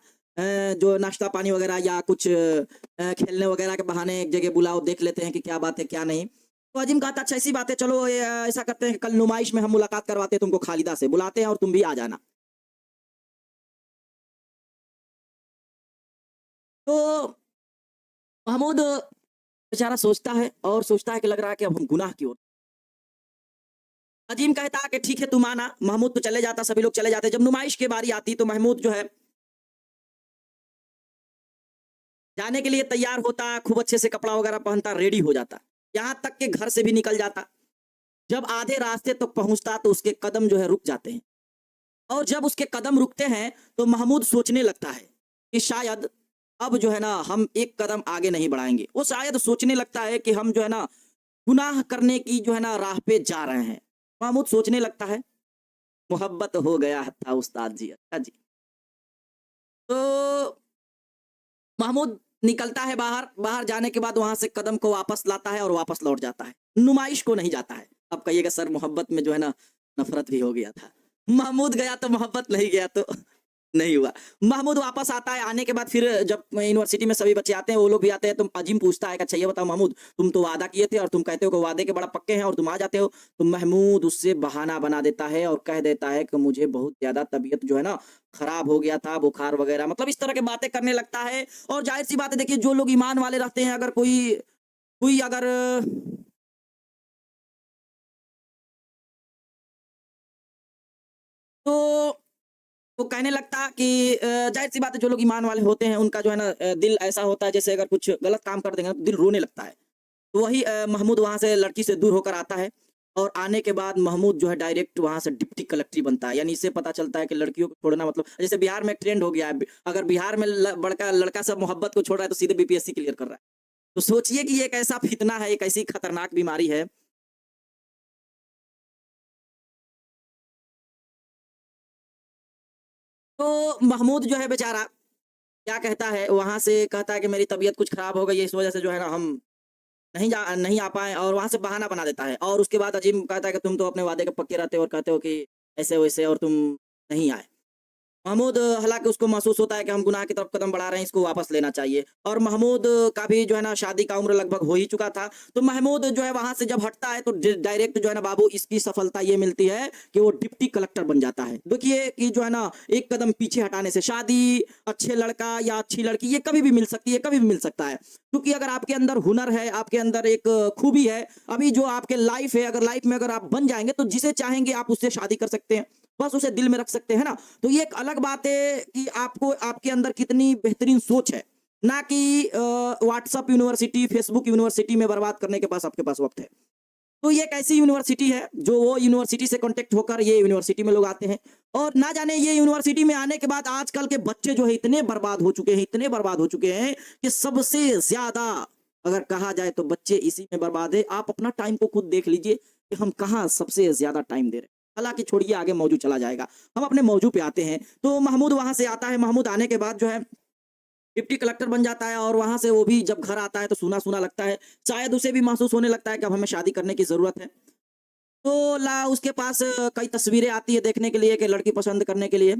जो नाश्ता पानी वगैरह या कुछ खेलने वगैरह के बहाने एक जगह बुलाओ, देख लेते हैं कि क्या बात है क्या नहीं। तो अजीम कहता अच्छा ऐसी बात है, चलो ऐसा करते हैं कि कल नुमाइश में हम मुलाकात करवाते हैं तुमको, खालिदा से बुलाते हैं और तुम भी आ जाना। तो महमूद बेचारा सोचता है और सोचता है कि लग रहा है कि अब हम गुनाह की ओर। अजीम कहता है कि ठीक है तुम आना। महमूद तो चले जाता, सभी लोग चले जाते। जब नुमाइश की बारी आती तो महमूद जो है जाने के लिए तैयार होता, खूब अच्छे से कपड़ा वगैरह पहनता, रेडी हो जाता, यहाँ तक कि घर से भी निकल जाता। जब आधे रास्ते तक पहुंचता तो उसके कदम जो है रुक जाते हैं, और जब उसके कदम रुकते हैं तो महमूद सोचने लगता है कि शायद अब जो है ना हम एक कदम आगे नहीं बढ़ाएंगे। वो शायद सोचने लगता है कि हम जो है ना गुनाह करने की जो है ना राह पे जा रहे हैं। महमूद सोचने लगता है, मोहब्बत हो गया था उस्ताद जी। अच्छा जी। तो महमूद निकलता है बाहर, बाहर जाने के बाद वहां से कदम को वापस लाता है और वापस लौट जाता है, नुमाइश को नहीं जाता है। अब कहिएगा सर मोहब्बत में जो है ना नफरत भी हो गया था। महमूद गया तो मोहब्बत नहीं गया तो नहीं हुआ। महमूद वापस आता है, आने के बाद फिर जब यूनिवर्सिटी में सभी बच्चे आते हैं, वो लोग भी आते हैं, तो अजीम पूछता है कि अच्छा ये बताओ महमूद, तुम तो वादा किए थे और तुम कहते हो कि वादे के बड़ा पक्के हैं और तुम आ जाते हो। तो महमूद उससे बहाना बना देता है और कह देता है कि मुझे बहुत ज्यादा तबीयत जो है ना खराब हो गया था, बुखार वगैरह, मतलब इस तरह की बातें करने लगता है। और जाहिर सी बात है, देखिए जो लोग ईमान वाले रहते हैं, अगर कोई कोई अगर तो वो कहने लगता कि जाहिर सी बात है, जो लोग ईमान वाले होते हैं उनका जो है ना दिल ऐसा होता है, जैसे अगर कुछ गलत काम कर देंगे ना, तो दिल रोने लगता है। तो वही महमूद वहां से लड़की से दूर होकर आता है, और आने के बाद महमूद जो है डायरेक्ट वहां से डिप्टी कलेक्टर बनता है। यानी इससे पता चलता है कि लड़कियों को छोड़ना, मतलब जैसे बिहार में ट्रेंड हो गया है, अगर बिहार में बड़का लड़का सब मोहब्बत को छोड़ रहा है तो सीधे बीपीएससी क्लियर कर रहा है। तो सोचिए कि ये एक ऐसा फितना है, एक ऐसी खतरनाक बीमारी है। तो महमूद जो है बेचारा क्या कहता है, वहां से कहता है कि मेरी तबीयत कुछ खराब हो गई है, इस वजह से जो है ना हम नहीं आ पाए, और वहां से बहाना बना देता है। और उसके बाद अजीम कहता है कि तुम तो अपने वादे के पक्के रहते हो और कहते हो कि ऐसे वैसे, और तुम नहीं आए। महमूद हालांकि उसको महसूस होता है कि हम गुनाह की तरफ कदम बढ़ा रहे हैं, इसको वापस लेना चाहिए। और महमूद का भी जो है ना शादी का उम्र लगभग हो ही चुका था। तो महमूद जो है वहां से जब हटता है तो डायरेक्ट जो है ना बाबू इसकी सफलता ये मिलती है कि वो डिप्टी कलेक्टर बन जाता है। देखिए कि जो है ना एक कदम पीछे हटाने से शादी, अच्छे लड़का या अच्छी लड़की, ये कभी भी मिल सकती है, कभी भी मिल सकता है। क्योंकि अगर आपके अंदर हुनर है, आपके अंदर एक खूबी है, अभी जो आपके लाइफ है, अगर लाइफ में अगर आप बन जाएंगे तो जिसे चाहेंगे आप उससे शादी कर सकते हैं, बस उसे दिल में रख सकते हैं ना। तो ये एक अलग बात है कि आपको आपके अंदर कितनी बेहतरीन सोच है, ना कि व्हाट्सअप यूनिवर्सिटी, फेसबुक यूनिवर्सिटी में बर्बाद करने के पास आपके पास वक्त है। तो ये एक ऐसी यूनिवर्सिटी है जो वो यूनिवर्सिटी से कांटेक्ट होकर ये यूनिवर्सिटी में लोग आते हैं। और ना जाने ये यूनिवर्सिटी में आने के बाद आजकल के बच्चे जो है इतने बर्बाद हो चुके हैं, इतने बर्बाद हो चुके हैं कि सबसे ज्यादा अगर कहा जाए तो बच्चे इसी में बर्बाद है। आप अपना टाइम को खुद देख लीजिए कि हम कहाँ सबसे ज्यादा टाइम दे रहे हैं। हालांकि छोड़िए, आगे मौजू चला जाएगा, हम अपने मौजू पे आते हैं। तो महमूद वहां से आता है, महमूद आने के बाद जो है डिप्टी कलेक्टर बन जाता है, और वहां से वो भी जब घर आता है तो सूना सूना लगता है। शायद उसे भी महसूस होने लगता है कि अब हमें शादी करने की जरूरत है। तो ला उसके पास कई तस्वीरें आती है देखने के लिए कि लड़की पसंद करने के लिए।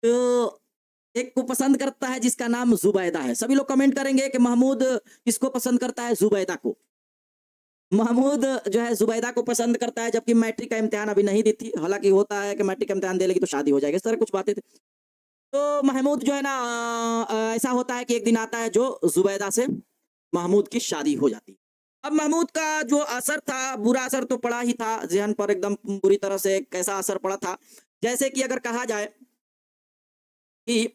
तो एक को पसंद करता है जिसका नाम जुबैदा है। सभी लोग कमेंट करेंगे कि महमूद किसको पसंद करता है? जुबैदा को। महमूद जो है जुबैदा को पसंद करता है, जबकि मैट्रिक का इम्तिहान अभी नहीं दी थी। हालांकि होता है कि मैट्रिक का इम्तिहान दे लेगी तो शादी हो जाएगी, इस तरह कुछ बातें थी। तो महमूद जो है ना, ऐसा होता है कि एक दिन आता है जो जुबैदा से महमूद की शादी हो जाती है। अब महमूद का जो असर था, बुरा असर तो पड़ा ही था ज़हन पर, एकदम बुरी तरह से। कैसा असर पड़ा था? जैसे कि अगर कहा जाए कि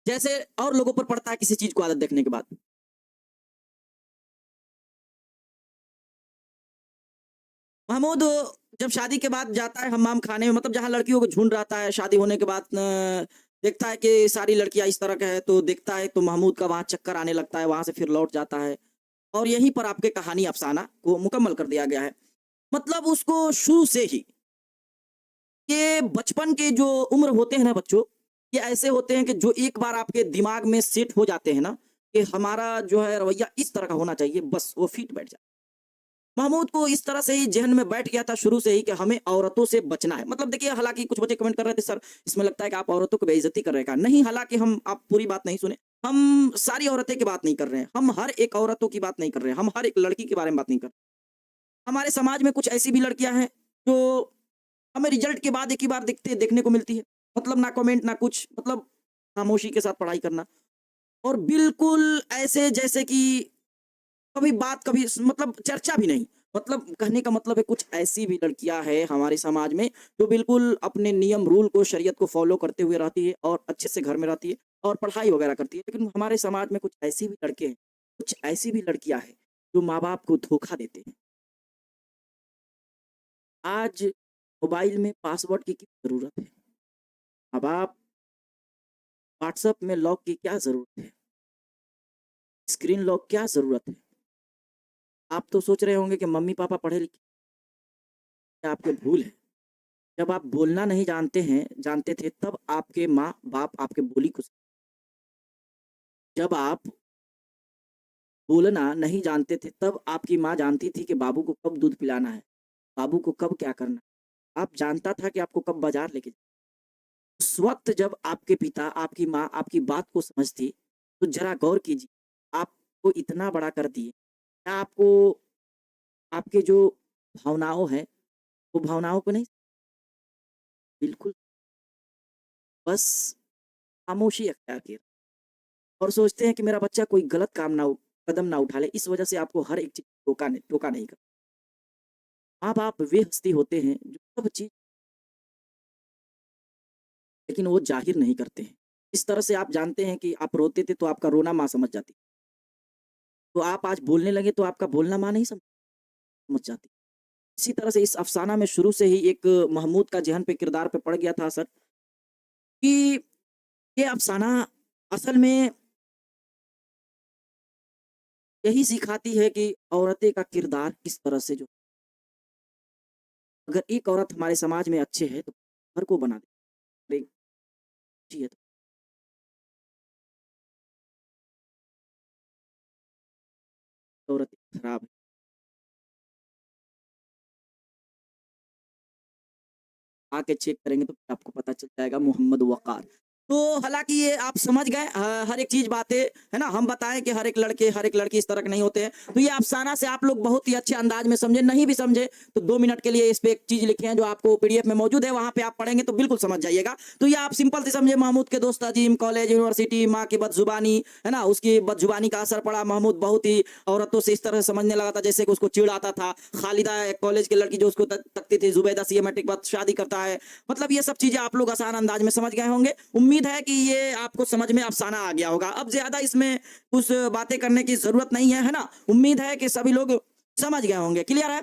जैसे और लोगों पर पड़ता है किसी चीज को आदत देखने के बाद। महमूद जब शादी के बाद जाता है हमाम खाने में, मतलब जहाँ लड़कियों को झुंड रहता है शादी होने के बाद, देखता है कि सारी लड़कियां इस तरह का है, तो देखता है तो महमूद का वहां चक्कर आने लगता है, वहां से फिर लौट जाता है। और यहीं पर आपके कहानी अफसाना को मुकम्मल कर दिया गया है। मतलब उसको शुरू से ही, ये बचपन के जो उम्र होते हैं ना बच्चों, ये ऐसे होते हैं कि जो एक बार आपके दिमाग में सेट हो जाते हैं ना कि हमारा जो है रवैया इस तरह का होना चाहिए, बस वो फिट बैठ जाता है। महमूद को इस तरह से ही ज़हन में बैठ गया था शुरू से ही कि हमें औरतों से बचना है। मतलब देखिए, हालाँकि कुछ बच्चे कमेंट कर रहे थे, सर इसमें लगता है कि आप औरतों की बेइज़्ज़ती कर रहे हैं क्या? नहीं, हालाँकि हम, आप पूरी बात नहीं सुने। हम सारी औरतें की बात नहीं कर रहे हैं। हम हर एक औरतों की बात नहीं कर रहे हैं। हम हर एक लड़की के बारे में बात नहीं कर रहे। हमारे समाज में कुछ ऐसी भी लड़कियाँ हैं जो हमें रिजल्ट के बाद एक ही बार देखने को मिलती है। मतलब ना कमेंट ना कुछ, मतलब खामोशी के साथ पढ़ाई करना। और बिल्कुल ऐसे जैसे कि कभी बात, कभी मतलब चर्चा भी नहीं। मतलब कहने का मतलब है, कुछ ऐसी भी लड़कियां हैं हमारे समाज में जो बिल्कुल अपने नियम रूल को, शरीयत को फॉलो करते हुए रहती है और अच्छे से घर में रहती है और पढ़ाई वगैरह करती है। लेकिन हमारे समाज में कुछ ऐसी भी लड़के हैं, कुछ ऐसी भी लड़कियां हैं जो माँ बाप को धोखा देते हैं। आज मोबाइल में पासवर्ड की क्या जरूरत है? माँ बाप व्हाट्सएप में लॉक की क्या जरूरत है? स्क्रीन लॉक क्या जरूरत है? आप तो सोच रहे होंगे कि मम्मी पापा पढ़े लिखे, आपके भूल है। जब आप बोलना नहीं जानते थे, तब आपके माँ-बाप आपके बोली को, जब आप बोलना नहीं जानते थे, तब आपकी माँ जानती थी कि बाबू को कब दूध पिलाना है, बाबू को कब क्या करना है। आप जानता था कि आपको कब बाज़ार लेके उस वक़्त जब आपके पिता, आपकी माँ आपकी बात को समझती, तो ज़रा गौर कीजिए, आपको इतना बड़ा कर दिए। क्या आपको आपके जो भावनाओं हैं, वो भावनाओं को नहीं, बिल्कुल, बस खामोशी अख्तियार की और सोचते हैं कि मेरा बच्चा कोई गलत काम ना कदम ना उठा ले, इस वजह से आपको हर एक चीज़ टोका नहीं कर। माँ-बाप वे हस्ती होते हैं जो सब चीज़, लेकिन वो ज़ाहिर नहीं करते हैं। इस तरह से आप जानते हैं कि आप रोते थे तो आपका रोना माँ समझ जाती। तो आप आज बोलने लगे तो आपका बोलना माँ नहीं समझ जाती। इसी तरह से इस अफ़साना में शुरू से ही एक महमूद का ज़हन पे, किरदार पे पड़ गया था असर कि ये अफ़साना असल में यही सिखाती है कि औरतें का किरदार किस तरह से, जो अगर एक औरत हमारे समाज में अच्छे है तो घर को बना दे, एक अच्छी है तो औरत खराब है। आके चेक करेंगे तो आपको पता चल जाएगा, मोहम्मद वक़ार। तो हालाँकि ये आप समझ गए, हर एक चीज़ बातें, है ना? हम बताएँ कि हर एक लड़के, हर एक लड़की इस तरह के नहीं होते हैं। तो ये अफ़साना से आप लोग बहुत ही अच्छे अंदाज़ में समझे, नहीं भी समझे तो 2 मिनट के लिए इस पे एक चीज़ लिखे हैं जो आपको पीडीएफ में मौजूद है, वहाँ पे आप पढ़ेंगे तो बिल्कुल समझ जाइएगा। तो ये आप सिंपल से समझे, महमूद के दोस्त अजीम, कॉलेज, यूनिवर्सिटी, माँ की बदज़ुबानी, है ना? उसकी बदज़ुबानी का असर पड़ा। महमूद बहुत ही औरतों से इस तरह से समझने लगा था जैसे कि उसको चिढ़ आता था। खालिदा, एक कॉलेज की लड़की जो उसको तकती थी, ज़ुबैदा सीए मैट्रिक के बाद शादी करता है। मतलब ये सब चीज़ें आप लोग आसान अंदाज में समझ गए होंगे। उम्मीद है कि ये आपको समझ में अफ़साना आ गया होगा। अब ज़्यादा इसमें कुछ बातें करने की ज़रूरत नहीं है, है ना? उम्मीद है कि सभी लोग समझ गए होंगे। क्लियर है?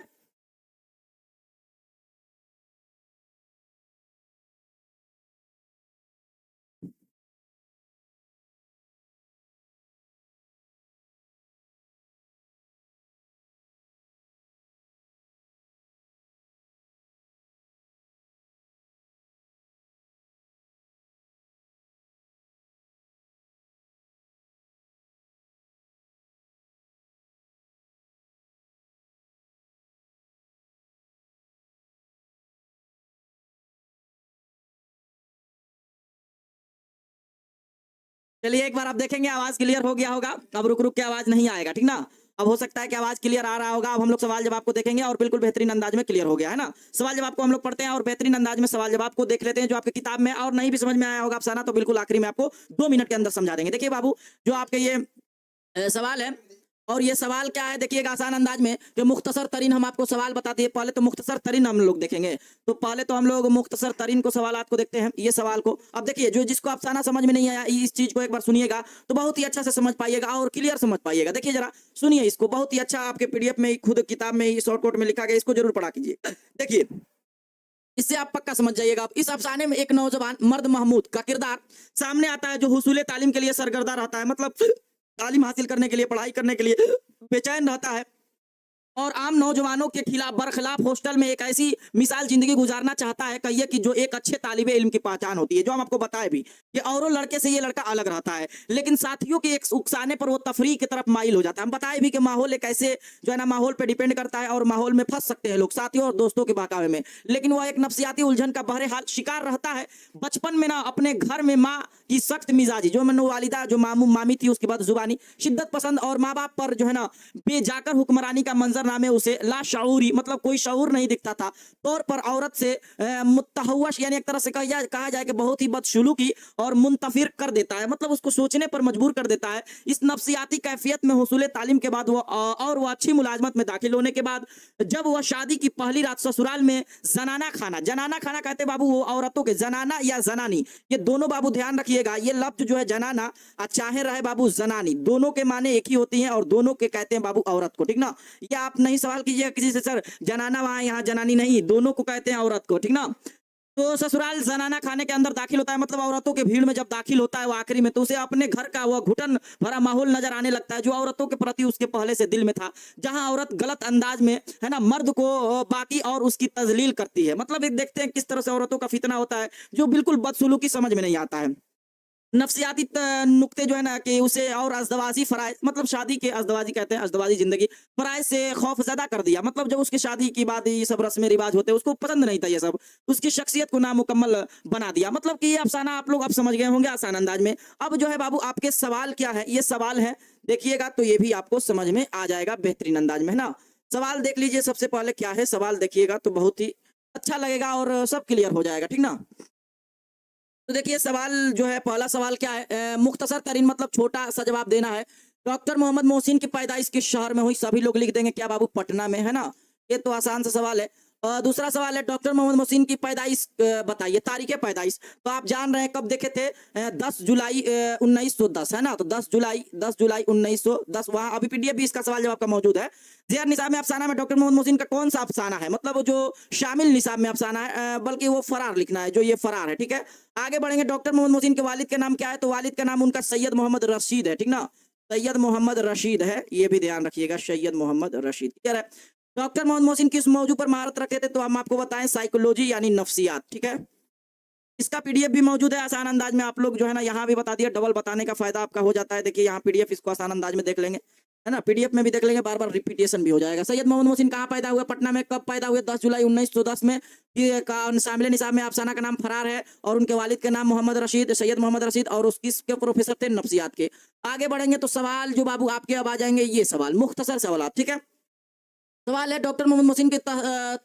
चलिए एक बार आप देखेंगे आवाज क्लियर हो गया होगा। अब रुक रुक के आवाज नहीं आएगा, ठीक ना। अब हो सकता है कि आवाज क्लियर आ रहा होगा। अब हम लोग सवाल जवाब को देखेंगे और बिल्कुल बेहतरीन अंदाज में क्लियर हो गया है ना। सवाल जवाब को हम लोग पढ़ते हैं और बेहतरीन अंदाज में सवाल जवाब को देख लेते हैं जो आपकी किताब में, और नहीं भी समझ में आया होगा अफसाना तो बिल्कुल आखिरी में आपको 2 मिनट के अंदर समझा देंगे। देखिए बाबू, जो आपके ये सवाल है, और ये सवाल क्या है देखिएगा आसान अंदाज में, कि मुख्तसर तरीन हम आपको सवाल बताते हैं। पहले तो मुख्तसर तरीन हम लोग देखेंगे, तो पहले तो हम लोग मुख्तसर तरीन को सवालात को देखते हैं। ये सवाल को अब देखिए, जो जिसको अफसाना समझ में नहीं आया इस चीज को एक बार सुनिएगा तो बहुत ही अच्छा से समझ पाइएगा और क्लियर समझ पाइएगा। देखिए जरा सुनिए इसको, बहुत ही अच्छा आपके पीडीएफ में खुद किताब में ही शॉर्टकट में लिखा गया, इसको जरूर पढ़ा कीजिए। देखिए इससे आप पक्का समझ जाइएगा। अब इस अफसाने में एक नौजवान मर्द महमूद का किरदार सामने आता है जो हुसूल तालीम के लिए सरगर्दा रहता है, मतलब तालीम हासिल करने के लिए, पढ़ाई करने के लिए बेचैन रहता है, और आम नौजवानों के खिलाफ बरखिलाफ हॉस्टल में एक ऐसी मिसाल जिंदगी गुजारना चाहता है, कहिए कि जो एक अच्छे तालिबे इल्म की पहचान होती है। जो हम आपको बताए भी कि औरों लड़के से ये लड़का अलग रहता है, लेकिन साथियों के एक उकसाने पर वो तफरीह की तरफ माइल हो जाता है। हम बताए भी कि माहौल एक ऐसे जो है ना, माहौल पे डिपेंड करता है और माहौल में फंस सकते हैं लोग साथियों और दोस्तों के बहकावे में, लेकिन वह एक नफ्सियाती उलझन का बहरहाल शिकार रहता है। बचपन में ना अपने घर में माँ की सख्त मिजाजी, जो मनो वालिदा जो मामी थी, उसके बाद जुबानी शिद्दत पसंद, और माँ बाप पर जो है ना बेजाकर हुक्मरानी का मंजरनामे उसे लाशऊरी, मतलब कोई शऊर नहीं दिखता था, तौर पर औरत से मुतहवश, यानी एक तरह से कहा जाए कि बहुत ही बदसलूकी और मुंतफिर कर देता है, मतलब उसको सोचने पर मजबूर कर देता है। इस नफ्सियाती कैफियत में हुसूल तालीम के बाद वह अच्छी मुलाजमत में दाखिल होने के बाद जब वह शादी की पहली रात ससुराल में जनाना खाना कहते बाबू वो औरतों के, जनाना या जनानी, ये दोनों बाबू ध्यान रखिएगा। ये लफ्ज जो है जनाना चाहे रहे बाबू जनानी, दोनों के माने एक ही होती हैं और दोनों के कहते हैं बाबू औरत को, ठीक ना। ये आप नहीं सवाल कीजिएगा किसी से, सर जनाना वहां यहाँ जनानी नहीं, दोनों को कहते हैं औरत को, ठीक ना। तो ससुराल जनाना खाने के अंदर दाखिल होता है, मतलब औरतों के भीड़ में जब दाखिल होता है वो आखिरी में, तो उसे अपने घर का वह घुटन भरा माहौल नजर आने लगता है जो औरतों के प्रति उसके पहले से दिल में था, जहां औरत गलत अंदाज में है ना मर्द को बाकी और उसकी तजलील करती है। मतलब एक देखते हैं किस तरह से औरतों का फितना होता है जो बिल्कुल बदसलूकी समझ में नहीं आता है। नफ्सियाती नुक्ते जो है ना कि उसे और अज़दवाजी फराइज, मतलब शादी के अज़दवाजी कहते हैं, अज़दवाजी जिंदगी फराइज से खौफ ज़्यादा कर दिया। मतलब जब उसकी शादी की बात ये सब रस्में रिवाज होते उसको पसंद नहीं था, ये सब उसकी शख्सियत को नामुकम्मल बना दिया। मतलब कि ये अफसाना आप लोग अब समझ गए होंगे आसान अंदाज में। अब जो है बाबू आपके सवाल क्या है, ये सवाल है देखिएगा तो ये भी आपको समझ में आ जाएगा बेहतरीन अंदाज में, है ना। सवाल देख लीजिए सबसे पहले क्या है, सवाल देखिएगा तो बहुत ही अच्छा लगेगा और सब क्लियर हो जाएगा, ठीक ना। तो देखिए सवाल जो है, पहला सवाल क्या है, मुख्तसर तरीन मतलब छोटा सा जवाब देना है। डॉक्टर मोहम्मद मोहसिन की पैदाइश किस शहर में हुई, सभी लोग लिख देंगे क्या बाबू, पटना में, है ना। ये तो आसान सा सवाल है। दूसरा सवाल है डॉक्टर मोहम्मद मोहसिन की पैदाइश बताइए, तारीख पैदाइश। तो आप जान रहे हैं कब देखे थे, 10 जुलाई 1910, है ना। तो 10 जुलाई 1910, वहाँ अभी पीडीएफ भी इसका सवाल जवाब का मौजूद है। जेर निसाब में अफसाना में डॉक्टर मोहम्मद मोहसिन का कौन सा अफसाना है, मतलब वो जो शामिल निसाब में अफसाना है, बल्कि वो फरार लिखना है, जो ये फरार है, ठीक है। आगे बढ़ेंगे, डॉक्टर मोहम्मद मोहसिन के वालिद का नाम क्या है, तो वालिद का नाम उनका सैयद मोहम्मद रशीद है, ठीक ना। सैयद मोहम्मद रशीद है, ये भी ध्यान रखिएगा, सैयद मोहम्मद रशीद, ठीक है। डॉक्टर मोहम्मद मोहसिन किस मौजू पर महारत रखते थे, तो हम आपको बताएं साइकोलॉजी यानी नफ्सियात, ठीक है। इसका पीडीएफ भी मौजूद है आसान अंदाज में, आप लोग जो है ना यहाँ भी बता दिया, डबल बताने का फायदा आपका हो जाता है। देखिए यहाँ पीडीएफ इसको आसान अंदाज में देख लेंगे, है ना, पीडीएफ में भी देख लेंगे, बार बार रिपीटेशन भी हो जाएगा। सैयद मोहम्मद मोहसिन कहाँ पैदा हुए, पटना में। कब पैदा हुए, 10 जुलाई 1910 में। ये शामिल निसाब में अफसाना का नाम फरार है और उनके वालिद का नाम मोहम्मद रशीद, सैयद मोहम्मद रशीद, और उसके प्रोफेसर थे नफ्सियात के। आगे बढ़ेंगे तो सवाल जो बाबू आपके अब आ जाएंगे, ये सवाल मुख्तसर सवाल, ठीक है। सवाल है डॉक्टर मोहम्मद मोहसिन की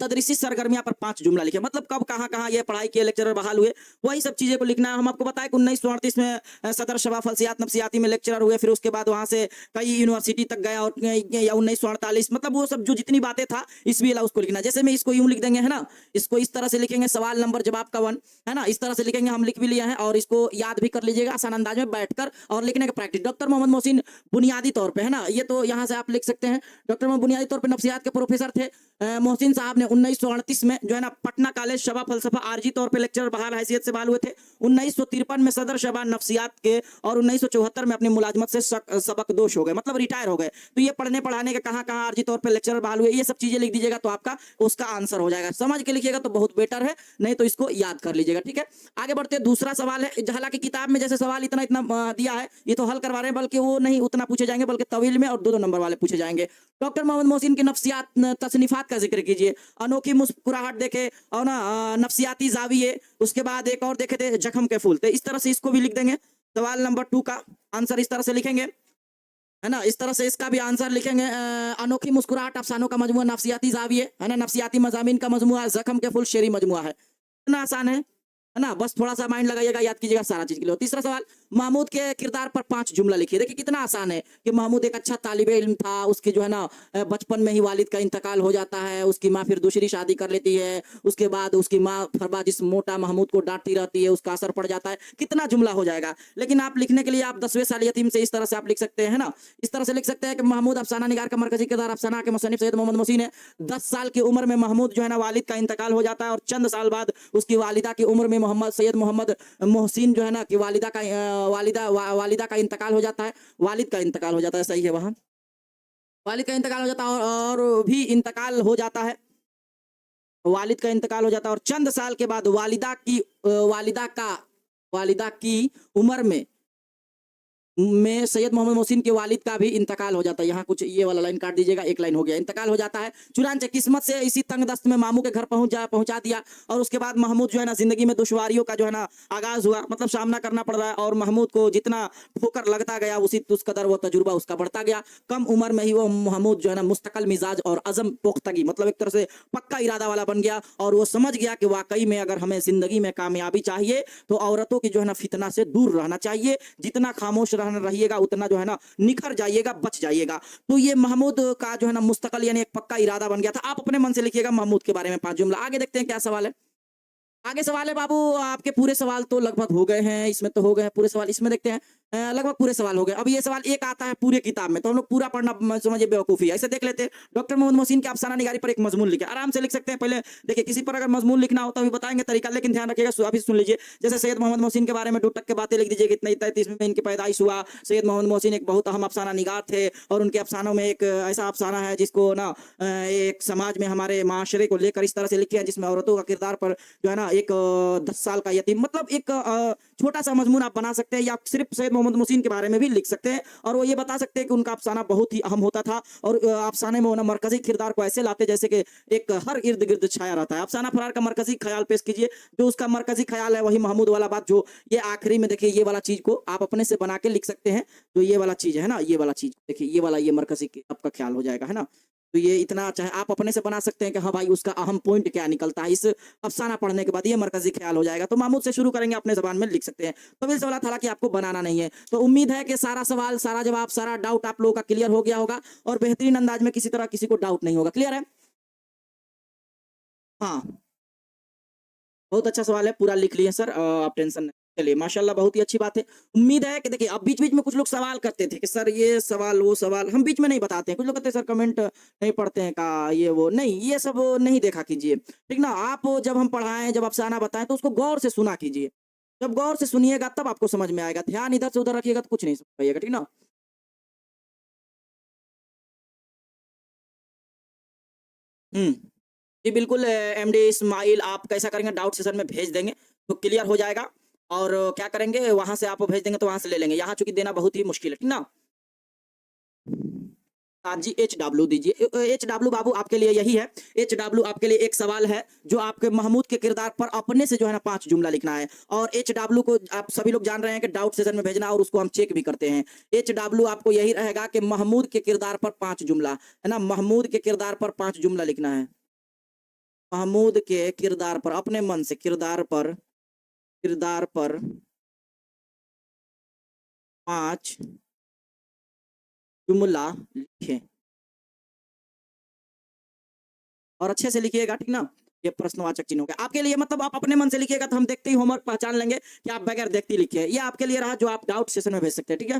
तदरीसी सरगर्मियां पर 5 जुमला लिखे, मतलब कब कहाँ कहाँ ये पढ़ाई किए, लेक्चरर बहाल हुए, वही सब चीजें को लिखना है। हम आपको बताएं कि 1938 में सदर शबा फलसियात नफ्सियाती में लेक्चरर हुए, फिर उसके बाद वहां से कई यूनिवर्सिटी तक गया, और या 1948, मतलब वो सब जो जितनी बातें था इसमें अला उसको लिखना। जैसे मैं इसको यूं लिख देंगे, है ना, इसको इस तरह से लिखेंगे, सवाल नंबर जवाब का 1, है ना, इस तरह से लिखेंगे, हम लिख भी लिया है, और इसको याद भी कर लीजिएगा आसान अंदाज में बैठकर और लिखने का प्रैक्टिस। डॉक्टर मोहम्मद मोहसिन बुनियादी तौर पर, है ना, ये तो यहाँ से आप लिख सकते हैं, डॉक्टर मोहम्मद बुनियादी तौर पर नफ्सियात के प्रोफेसर थे। मोहसिन साहब ने 1938 में जो है ना पटना कॉलेज शबा फलसफा आरजी तौर पे लेक्चरर बहाल हैसियत से बहाल हुए थे। 1953 में सदर शबा नफ्सियात के, और 1974 में अपनी मुलाजमत से सबकदोश हो गए, मतलब रिटायर हो गए। तो ये पढ़ने पढ़ाने के कहाँ कहाँ आरजी तौर पे लेक्चरर बहाल हुए, ये सब चीजें लिख दीजिएगा तो आपका उसका आंसर हो जाएगा। समझ के लिखिएगा तो बहुत बेटर है, नहीं तो इसको याद कर लीजिएगा, ठीक है। आगे बढ़ते दूसरा सवाल है, हालांकि किताब में जैसे सवाल इतना इतना दिया है, ये तो हल करवा रहे हैं, बल्कि वो नहीं उतना पूछे जाएंगे, बल्कि तवील में और 2-2 नंबर वाले पूछे जाएंगे। डॉक्टर मोहम्मद मोहसिन की नफ्सियात तसनीफात का जिक्र कीजिए। अनोखी मुस्कुराहट देखे, और ना नफ्सियाती जाविये, उसके बाद एक और देखे थे जख्म के फूल, तो इस तरह से इसको भी लिख देंगे। सवाल नंबर 2 का आंसर इस तरह से लिखेंगे, है ना, इस तरह से इसका भी आंसर लिखेंगे। अनोखी मुस्कुराहट अफसानों का मजमुआ, नफसियाती जाविये, है ना, नफसियाती मजामीन का मजमुआ, जख्म के फुल शेरी मजमुआ है। इतना आसान है ना, बस थोड़ा सा माइंड लगाइएगा, याद कीजिएगा, सारा चीज के लिए। तीसरा सवाल, महमूद के किरदार पर 5 जुमला लिखिए। देखिए कितना आसान है कि महमूद एक अच्छा तालिबे इल्म था, उसके जो है ना बचपन में ही वालिद का इंतकाल हो जाता है, उसकी माँ फिर दूसरी शादी कर लेती है, उसके बाद उसकी माँ फरबा जिस मोटा महमूद को डांटती रहती है, उसका असर पड़ जाता है। कितना जुमला हो जाएगा। लेकिन आप लिखने के लिए आप 10वें साल यतीम से इस तरह से आप लिख सकते हैं ना, इस तरह से लिख सकते हैं कि महमूद अफसाना निगार का मरकजी किरदार, अफसाना के मुसन्निफ सैयद मोहम्मद मोहसिन है। 10 साल की उम्र में महमूद जो है ना वालिद का इंतकाल हो जाता है, और चंद साल बाद उसकी वालिदा की उम्र में मोहम्मद सैयद मोहम्मद मोहसिन जो है ना कि वालिदा का इंतकाल हो जाता है, वालिद का इंतकाल हो जाता है, सही है वहाँ, वालिद का इंतकाल हो जाता है, और भी इंतकाल हो जाता है, वालिद का इंतकाल हो जाता है, और चंद साल के बाद वालिदा की उम्र में सैयद मोहम्मद मोहसिन के वालिद का भी इंतकाल हो जाता है। यहाँ कुछ ये वाला लाइन काट दीजिएगा, एक लाइन हो गया, इंतकाल हो जाता है। चुनांचे किस्मत से इसी तंग दस्त में मामू के घर पहुंचा दिया, और उसके बाद महमूद जो है ना जिंदगी में दुश्वारियों का जो है ना आगाज हुआ, मतलब सामना करना पड़ रहा है, और महमूद को जितना ठोकर लगता गया उस कदर वो तजुर्बा उसका बढ़ता गया। कम उम्र में ही वो महमूद जो है ना मुस्तकल मिजाज और अज़म पुख्तगी, मतलब एक तरह से पक्का इरादा वाला बन गया, और वो समझ गया कि वाकई में अगर हमें जिंदगी में कामयाबी चाहिए तो औरतों की जो है ना फितना से दूर रहना चाहिए, जितना खामोश रहिएगा उतना जो है ना निखर जाइएगा, बच जाइएगा। तो ये महमूद का जो है ना मुस्तकल यानी एक पक्का इरादा बन गया था। आप अपने मन से लिखिएगा महमूद के बारे में 5 जुमला। आगे देखते हैं क्या सवाल है। आगे सवाल है बाबू, आपके पूरे सवाल तो लगभग हो गए हैं, इसमें तो हो गए हैं पूरे सवाल, इसमें देखते हैं लगभग पूरे सवाल हो गए। अब ये सवाल एक आता है पूरे किताब में, तो हम लोग पूरा पढ़ना समझिए बेवकूफ़ी है। ऐसे देख लेते हैं, डॉक्टर मोहम्मद मोहसिन के अफसाना निगारी पर एक मजमून लिखे, आराम से लिख सकते हैं। पहले देखिए किसी पर अगर मजमून लिखना हो तो अभी बताएंगे तरीका, लेकिन ध्यान रखिएगा, अभी सुन लीजिए। जैसे सैयद मोहम्मद मोहसिन के बारे में 2 टक के बातें लिख दीजिए कि इतना 33 में इनकी पैदाइश हुआ। सैयद मोहम्मद मोहसिन एक बहुत अहम अफसाना निगार थे, और उनके अफसानों में एक ऐसा अफसाना है जिसको ना एक समाज में हमारे माशरे को लेकर इस तरह से लिखे हैं, जिसमें औरतों का किरदार पर जो है ना एक 10 साल का यतीम, मतलब एक छोटा सा मजमून आप बना सकते हैं, या सिर्फ सैयद मोहम्मद मोहसिन के बारे में भी लिख सकते हैं, और वो ये बता सकते हैं कि उनका अफसाना बहुत ही अहम होता था, और अफसाने में ना मरकजी किरदार को ऐसे लाते जैसे कि एक हर इर्द गिर्द छाया रहता है। अफसाना फरार का मरकजी ख्याल पेश कीजिए, जो उसका मरकजी ख्याल है वही महमूद वाला बात, जो ये आखिरी में देखिए ये वाला चीज को आप अपने से बना के लिख सकते हैं। तो ये वाला चीज है ना, ये वाला चीज देखिए, ये वाला ये मरकजी आपका ख्याल हो जाएगा, है ना। तो ये इतना चाहे आप अपने से बना सकते हैं कि हाँ भाई उसका अहम पॉइंट क्या निकलता है, इस अफसाना पढ़ने के बाद ये मरकजी ख्याल हो जाएगा। तो महमूद से शुरू करेंगे, अपने जबान में लिख सकते हैं। तो फिर सवाल हालांकि आपको बनाना नहीं है। तो उम्मीद है कि सारा सवाल, सारा जवाब, सारा डाउट आप लोगों का क्लियर हो गया होगा, और बेहतरीन अंदाज में किसी तरह किसी को डाउट नहीं होगा। क्लियर है? हाँ, बहुत अच्छा सवाल है, पूरा लिख लिए सर, आप टेंशन नहीं। चलिए माशाल्लाह, बहुत ही अच्छी बात है। उम्मीद है कि देखिए अब बीच-बीच में कुछ लोग सवाल करते थे कि सर ये सवाल वो सवाल, हम बीच में नहीं बताते हैं। कुछ लोग कहते हैं सर कमेंट नहीं पढ़ते हैं का, ये वो नहीं, ये सब नहीं देखा कीजिए, ठीक ना। आप जब हम पढ़ाएं, जब अफसाना बताएं तो उसको गौर से सुना कीजिए। जब गौर से सुनिएगा तब आपको समझ में आएगा। ध्यान इधर से उधर रखिएगा तो कुछ नहीं समझ पाइएगा, ठीक ना। हुँ। जी बिल्कुल, एमडी इस्माइल, आप कैसा करेंगे, डाउट सेशन में भेज देंगे तो क्लियर हो जाएगा, और क्या करेंगे वहाँ से आप भेज देंगे तो वहाँ से ले लेंगे। यहाँ चूँकि देना बहुत ही मुश्किल है, ठीक ना? हाँ जी, एचडब्ल्यू दीजिए। एचडब्ल्यू बाबू आपके लिए यही है। एचडब्ल्यू आपके लिए एक सवाल है, जो आपके महमूद के किरदार पर अपने से जो है ना 5 जुमला लिखना है, और एचडब्ल्यू को आप सभी लोग जान रहे हैं कि डाउट सेशन में भेजना, और उसको हम चेक भी करते हैं। एचडब्ल्यू आपको यही रहेगा कि महमूद के किरदार पर 5 जुमला, है ना, महमूद के किरदार पर 5 जुमला लिखना है। महमूद के किरदार पर अपने मन से किरदार पर 5 जुमला लिखें, और अच्छे से लिखिएगा, ठीक ना। ये प्रश्नवाचक चिन्ह हो गया आपके लिए, मतलब आप अपने मन से लिखिएगा तो हम देखते ही होमवर्क पहचान लेंगे कि आप बगैर देखते ही लिखे। ये आपके लिए रहा, जो आप डाउट सेशन में भेज सकते हैं, ठीक है।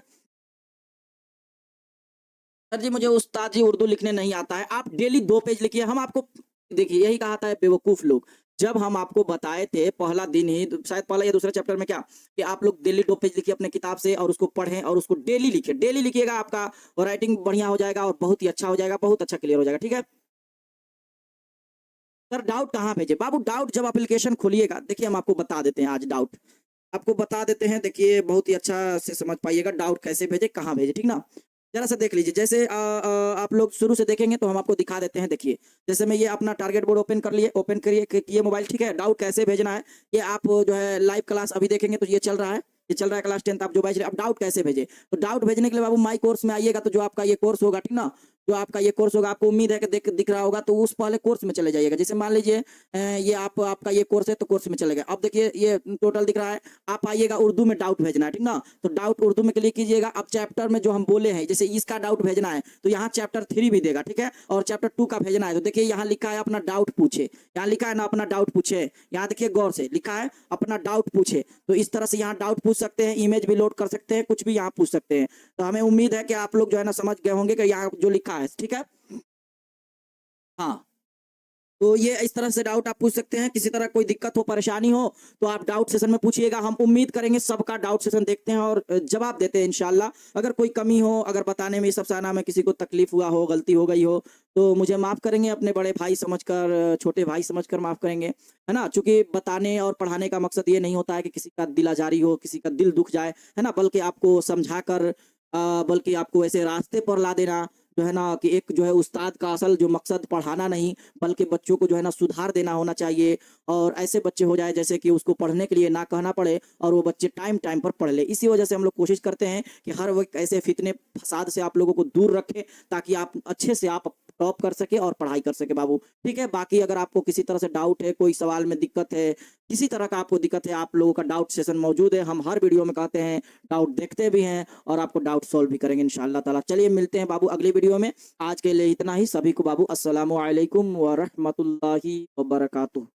सर जी मुझे उस्ताद जी उर्दू लिखने नहीं आता है। आप डेली 2 पेज लिखिए। हम आपको देखिए यही कहा था बेवकूफ लोग, जब हम आपको बताए थे पहला दिन ही, शायद पहला या दूसरा चैप्टर में, क्या कि आप लोग डेली 2 पेज लिखिए अपने किताब से, और उसको पढ़ें, और उसको डेली लिखिए। डेली लिखिएगा, आपका राइटिंग बढ़िया हो जाएगा, और बहुत ही अच्छा हो जाएगा, बहुत अच्छा क्लियर हो जाएगा, ठीक है। सर डाउट कहाँ भेजे बाबू? डाउट जब एप्लीकेशन खोलिएगा, देखिए हम आपको बता देते हैं, आज डाउट आपको बता देते हैं। देखिए बहुत ही अच्छा से समझ पाइएगा डाउट कैसे भेजे, कहाँ भेजे, ठीक ना। जरा सा देख लीजिए, जैसे आप लोग शुरू से देखेंगे तो हम आपको दिखा देते हैं। देखिए जैसे मैं ये अपना टारगेट बोर्ड ओपन कर लिए, ओपन करिए किए मोबाइल, ठीक है। डाउट कैसे भेजना है ये आप जो है लाइव क्लास अभी देखेंगे तो ये चल रहा है, ये चल रहा है क्लास 10th आप जो बैच रहे, अब डाउट कैसे भेजे? तो डाउट भेजने के लिए बाबू माई कोर्स में आइएगा, तो जो आपका ये कोर्स होगा, ठीक ना, जो आपका ये कोर्स होगा, आपको उम्मीद है कि दिख रहा होगा, तो उस पहले कोर्स में चले जाइएगा। जैसे मान लीजिए ये आपका ये कोर्स है, तो कोर्स में चले गए। अब देखिए ये टोटल दिख रहा है, आप आइएगा उर्दू में डाउट भेजना है, ठीक ना, तो डाउट उर्दू में क्लिक कीजिएगा। अब चैप्टर में जो हम बोले हैं, जैसे इसका डाउट भेजना है, तो यहाँ चैप्टर 3 भी देगा, ठीक है, और चैप्टर 2 का भेजना है, तो देखिए यहाँ लिखा है अपना डाउट पूछे, यहाँ लिखा है ना अपना डाउट पूछे, यहाँ देखिए गौर से लिखा है अपना डाउट पूछे। तो इस तरह से यहाँ डाउट पूछ सकते हैं, इमेज भी लोड कर सकते हैं, कुछ भी यहाँ पूछ सकते हैं। तो हमें उम्मीद है कि आप लोग जो है ना समझ गए होंगे कि यहाँ जो लिखा है, ठीक है। हाँ, तो ये इस तरह से डाउट आप पूछ सकते हैं। किसी तरह कोई दिक्कत हो, परेशानी हो, तो आप डाउट सेशन में पूछिएगा। हम उम्मीद करेंगे सबका डाउट सेशन देखते हैं और जवाब देते हैं इंशाल्लाह। अगर कोई कमी हो, अगर बताने में, सब साना में किसी को तकलीफ हुआ हो, गलती हो गई हो, तो मुझे माफ करेंगे, अपने बड़े भाई समझकर, छोटे भाई समझकर माफ करेंगे, है ना। चूंकि बताने और पढ़ाने का मकसद ये नहीं होता है कि किसी का दिल आजारी हो, किसी का दिल दुख जाए, है ना, बल्कि आपको समझा कर, बल्कि आपको ऐसे रास्ते पर ला देना, जो है ना, कि एक जो है उस्ताद का असल जो मकसद पढ़ाना नहीं, बल्कि बच्चों को जो है ना सुधार देना होना चाहिए, और ऐसे बच्चे हो जाए जैसे कि उसको पढ़ने के लिए ना कहना पड़े, और वो बच्चे टाइम टाइम पर पढ़ ले। इसी वजह से हम लोग कोशिश करते हैं कि हर वक्त ऐसे फितने फसाद से आप लोगों को दूर रखें, ताकि आप अच्छे से आप टॉप कर सके और पढ़ाई कर सके बाबू, ठीक है। बाकी अगर आपको किसी तरह से डाउट है, कोई सवाल में दिक्कत है, किसी तरह का आपको दिक्कत है, आप लोगों का डाउट सेशन मौजूद है। हम हर वीडियो में कहते हैं, डाउट देखते भी हैं और आपको डाउट सॉल्व भी करेंगे इंशाअल्लाह ताला। चलिए मिलते हैं बाबू अगली वीडियो में। आज के लिए इतना ही। सभी को बाबू अस्सलामु अलैकुम व रहमतुल्लाहि व बरकातुहू।